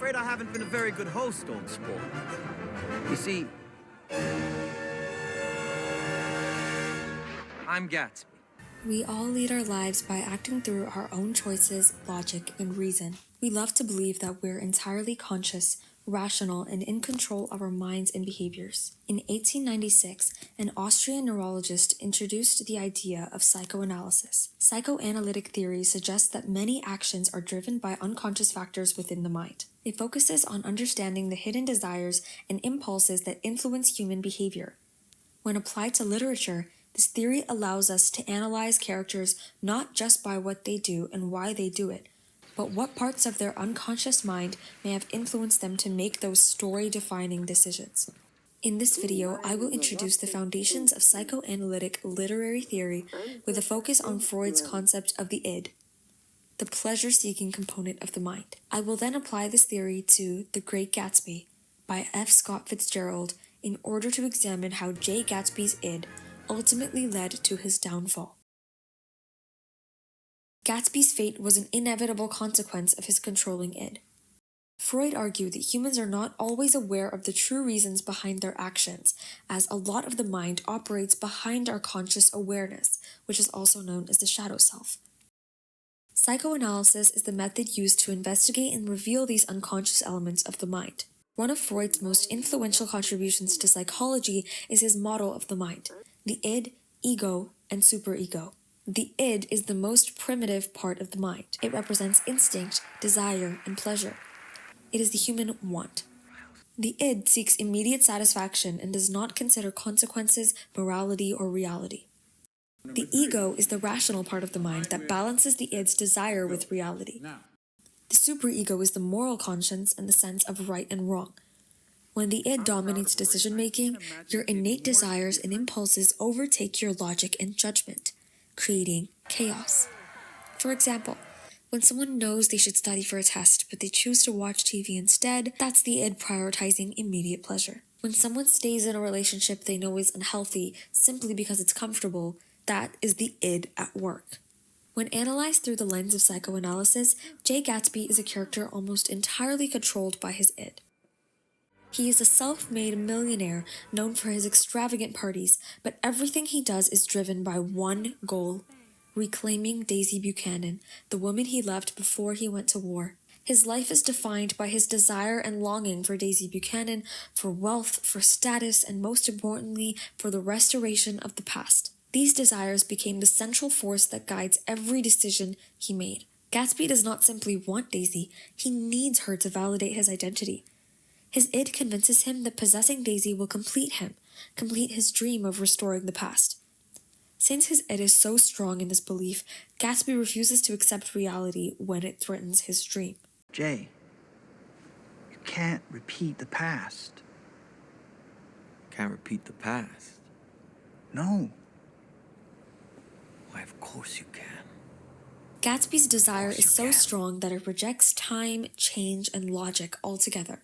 afraid I haven't been a very good host, old sport. You see, I'm Gatsby. We all lead our lives by acting through our own choices, logic, and reason. We love to believe that we're entirely conscious, rational, and in control of our minds and behaviors. In 1896, an Austrian neurologist introduced the idea of psychoanalysis. Psychoanalytic theory suggests that many actions are driven by unconscious factors within the mind. It focuses on understanding the hidden desires and impulses that influence human behavior. When applied to literature, this theory allows us to analyze characters not just by what they do and why they do it, but what parts of their unconscious mind may have influenced them to make those story-defining decisions. In this video, I will introduce the foundations of psychoanalytic literary theory with a focus on Freud's concept of the id, the pleasure-seeking component of the mind. I will then apply this theory to The Great Gatsby by F. Scott Fitzgerald in order to examine how J. Gatsby's id ultimately led to his downfall. Gatsby's fate was an inevitable consequence of his controlling id. Freud argued that humans are not always aware of the true reasons behind their actions, as a lot of the mind operates behind our conscious awareness, which is also known as the shadow self. Psychoanalysis is the method used to investigate and reveal these unconscious elements of the mind. One of Freud's most influential contributions to psychology is his model of the mind: the id, ego, and superego. The id is the most primitive part of the mind. It represents instinct, desire, and pleasure. It is the human want. The id seeks immediate satisfaction and does not consider consequences, morality, or reality. The ego is the rational part of the mind that balances the id's desire with reality. The superego is the moral conscience and the sense of right and wrong. When the id dominates decision-making, your innate desires and impulses overtake your logic and judgment, creating chaos. For example, when someone knows they should study for a test but they choose to watch TV instead, that's the id prioritizing immediate pleasure. When someone stays in a relationship they know is unhealthy simply because it's comfortable, that is the id at work. When analyzed through the lens of psychoanalysis, J. Gatsby is a character almost entirely controlled by his id. He is a self-made millionaire known for his extravagant parties, but everything he does is driven by one goal: reclaiming Daisy Buchanan, the woman he loved before he went to war. His life is defined by his desire and longing for Daisy Buchanan, for wealth, for status, and most importantly, for the restoration of the past. These desires became the central force that guides every decision he made. Gatsby does not simply want Daisy, he needs her to validate his identity. His id convinces him that possessing Daisy will complete him, complete his dream of restoring the past. Since his id is so strong in this belief, Gatsby refuses to accept reality when it threatens his dream. Jay, you can't repeat the past. Can't repeat the past. No. Why, of course you can. Gatsby's desire is so strong that it rejects time, change, and logic altogether.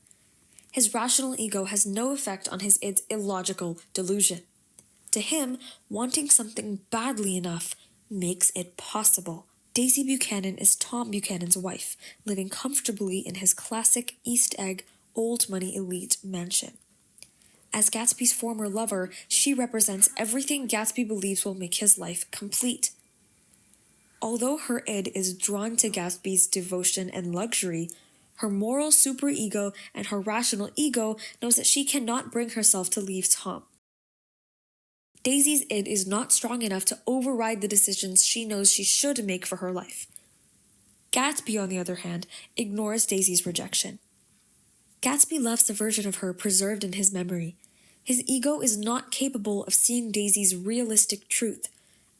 His rational ego has no effect on his id's illogical delusion. To him, wanting something badly enough makes it possible. Daisy Buchanan is Tom Buchanan's wife, living comfortably in his classic East Egg, old money elite mansion. As Gatsby's former lover, she represents everything Gatsby believes will make his life complete. Although her id is drawn to Gatsby's devotion and luxury, her moral superego and her rational ego knows that she cannot bring herself to leave Tom. Daisy's id is not strong enough to override the decisions she knows she should make for her life. Gatsby, on the other hand, ignores Daisy's rejection. Gatsby loves the version of her preserved in his memory. His ego is not capable of seeing Daisy's realistic truth,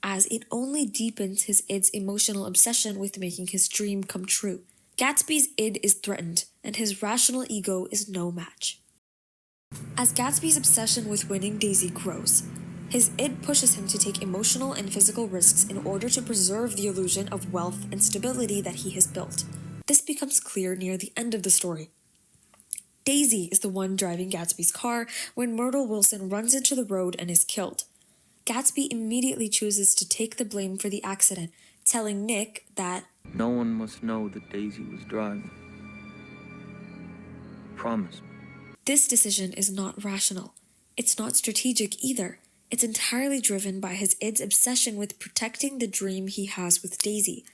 as it only deepens his id's emotional obsession with making his dream come true. Gatsby's id is threatened, and his rational ego is no match. As Gatsby's obsession with winning Daisy grows, his id pushes him to take emotional and physical risks in order to preserve the illusion of wealth and stability that he has built. This becomes clear near the end of the story. Daisy is the one driving Gatsby's car when Myrtle Wilson runs into the road and is killed. Gatsby immediately chooses to take the blame for the accident, telling Nick that no one must know that Daisy was driving. Promise me. This decision is not rational. It's not strategic either. It's entirely driven by his id's obsession with protecting the dream he has with Daisy.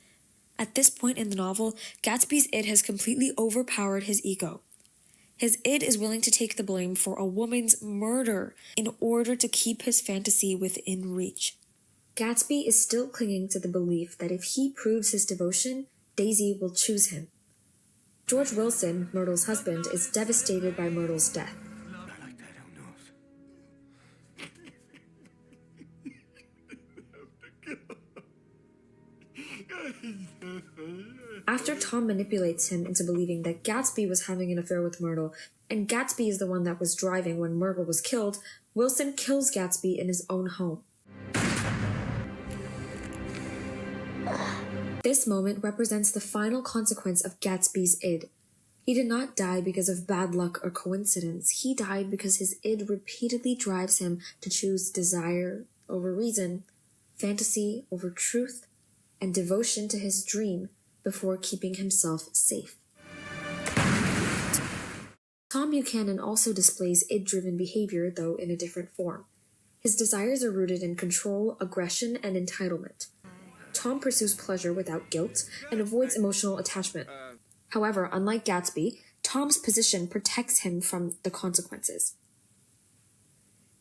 At this point in the novel, Gatsby's id has completely overpowered his ego. His id is willing to take the blame for a woman's murder in order to keep his fantasy within reach. Gatsby is still clinging to the belief that if he proves his devotion, Daisy will choose him. George Wilson, Myrtle's husband, is devastated by Myrtle's death. After Tom manipulates him into believing that Gatsby was having an affair with Myrtle, and Gatsby is the one that was driving when Myrtle was killed, Wilson kills Gatsby in his own home. This moment represents the final consequence of Gatsby's id. He did not die because of bad luck or coincidence. He died because his id repeatedly drives him to choose desire over reason, fantasy over truth, and devotion to his dream before keeping himself safe. Tom Buchanan also displays id-driven behavior, though in a different form. His desires are rooted in control, aggression, and entitlement. Tom pursues pleasure without guilt and avoids emotional attachment. However, unlike Gatsby, Tom's position protects him from the consequences.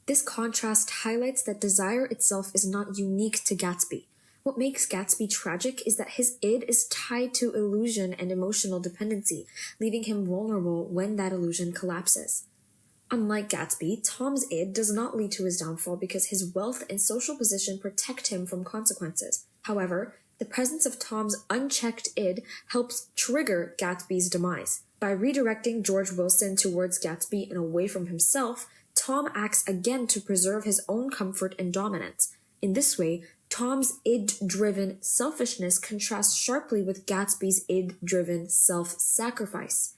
This contrast highlights that desire itself is not unique to Gatsby. What makes Gatsby tragic is that his id is tied to illusion and emotional dependency, leaving him vulnerable when that illusion collapses. Unlike Gatsby, Tom's id does not lead to his downfall because his wealth and social position protect him from consequences. However, the presence of Tom's unchecked id helps trigger Gatsby's demise. By redirecting George Wilson towards Gatsby and away from himself, Tom acts again to preserve his own comfort and dominance. In this way, Tom's id-driven selfishness contrasts sharply with Gatsby's id-driven self-sacrifice.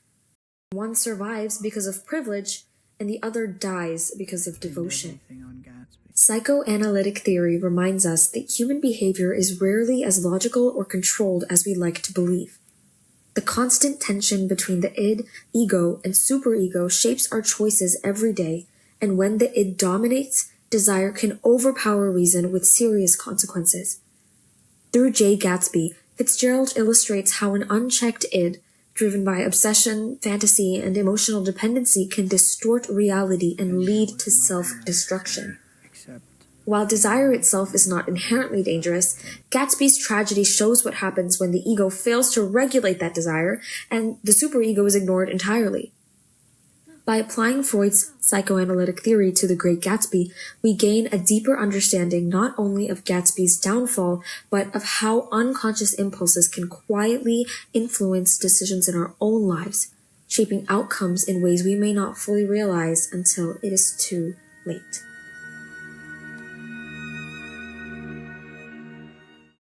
One survives because of privilege, and the other dies because of devotion. Psychoanalytic theory reminds us that human behavior is rarely as logical or controlled as we like to believe. The constant tension between the id, ego, and superego shapes our choices every day, and when the id dominates, desire can overpower reason with serious consequences. Through J. Gatsby, Fitzgerald illustrates how an unchecked id, driven by obsession, fantasy, and emotional dependency, can distort reality and lead to self-destruction. While desire itself is not inherently dangerous, Gatsby's tragedy shows what happens when the ego fails to regulate that desire and the superego is ignored entirely. By applying Freud's psychoanalytic theory to The Great Gatsby, we gain a deeper understanding not only of Gatsby's downfall, but of how unconscious impulses can quietly influence decisions in our own lives, shaping outcomes in ways we may not fully realize until it is too late.